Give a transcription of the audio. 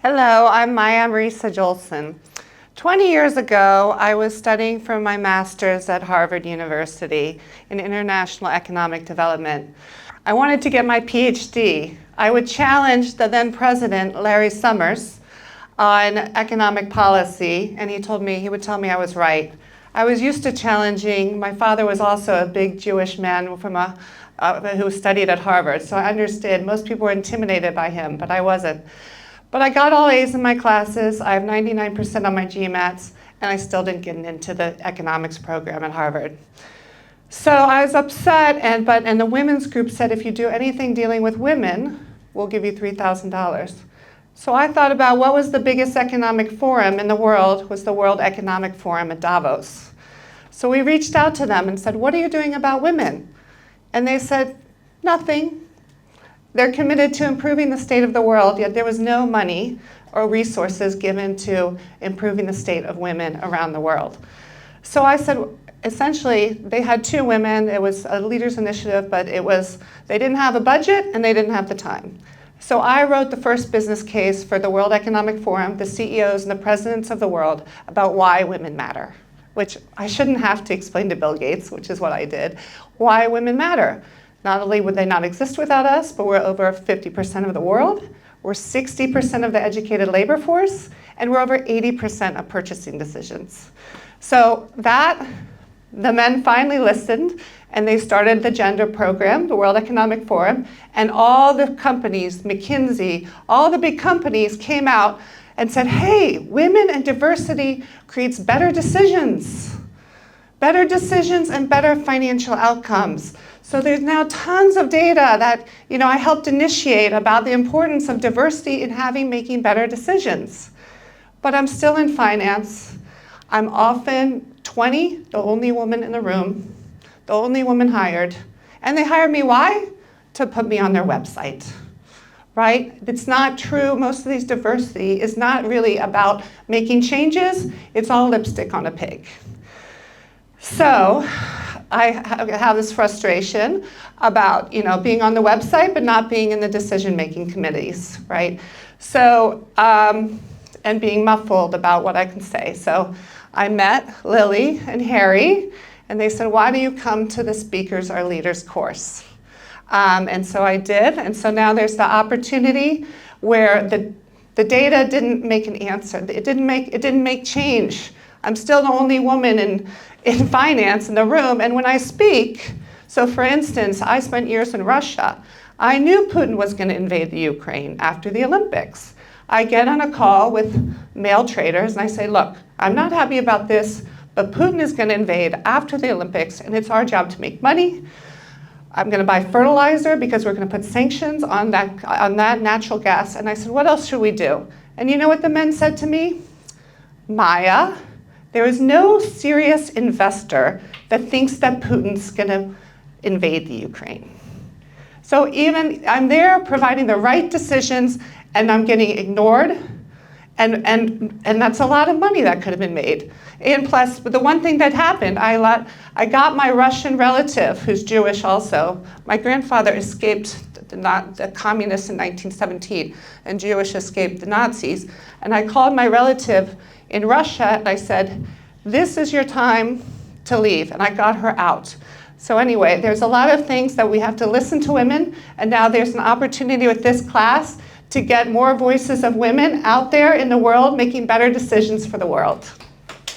Hello, I'm Maya Marisa Joelson. 20 years ago, I was studying for my master's at Harvard University in international economic development. I wanted to get my PhD. I would challenge the then president, Larry Summers, on economic policy, and he would tell me I was right. I was used to challenging. My father was also a big Jewish man who studied at Harvard, so I understood most people were intimidated by him, but I wasn't. But I got all A's in my classes. I have 99% on my GMATs, and I still didn't get into the economics program at Harvard. So I was upset, and the women's group said, if you do anything dealing with women, we'll give you $3,000. So I thought about what was the biggest economic forum in the world, was the World Economic Forum at Davos. So we reached out to them and said, what are you doing about women? And they said, nothing. They're committed to improving the state of the world, yet there was no money or resources given to improving the state of women around the world. So I said, essentially, they had two women. It was a leaders initiative, but they didn't have a budget and they didn't have the time. So I wrote the first business case for the World Economic Forum, the CEOs and the presidents of the world, about why women matter, which I shouldn't have to explain to Bill Gates, which is what I did, why women matter. Not only would they not exist without us, but we're over 50% of the world, we're 60% of the educated labor force, and we're over 80% of purchasing decisions. So the men finally listened, and they started the gender program, the World Economic Forum, and all the companies, McKinsey, all the big companies came out and said, hey, women and diversity creates better decisions and better financial outcomes. So there's now tons of data that I helped initiate about the importance of diversity in making better decisions. But I'm still in finance. I'm often 20, the only woman in the room, the only woman hired. And they hired me, why? To put me on their website, right? It's not true. Most of these diversity is not really about making changes. It's all lipstick on a pig. So I have this frustration about being on the website but not being in the decision-making committees, right? So, and being muffled about what I can say. So I met Lily and Harry, and they said, why do you come to the Speakers Are Leaders course? And so I did, and so now there's the opportunity where the data didn't make an answer. It didn't make change. I'm still the only woman in finance in the room, and when I speak, so for instance, I spent years in Russia. I knew Putin was going to invade the Ukraine after the Olympics. I get on a call with male traders and I say, look, I'm not happy about this, but Putin is going to invade after the Olympics, and it's our job to make money. I'm going to buy fertilizer because we're going to put sanctions on that natural gas. And I said, what else should we do? And you know what the men said to me? Maya, there is no serious investor that thinks that Putin's going to invade the Ukraine. So even I'm there providing the right decisions, and I'm getting ignored, and that's a lot of money that could have been made. And plus, the one thing that happened, I got my Russian relative, who's Jewish also. My grandfather escaped the communists in 1917, and Jewish escaped the Nazis. And I called my relative in Russia, and I said, this is your time to leave, and I got her out. So anyway, there's a lot of things that we have to listen to women, and now there's an opportunity with this class to get more voices of women out there in the world making better decisions for the world.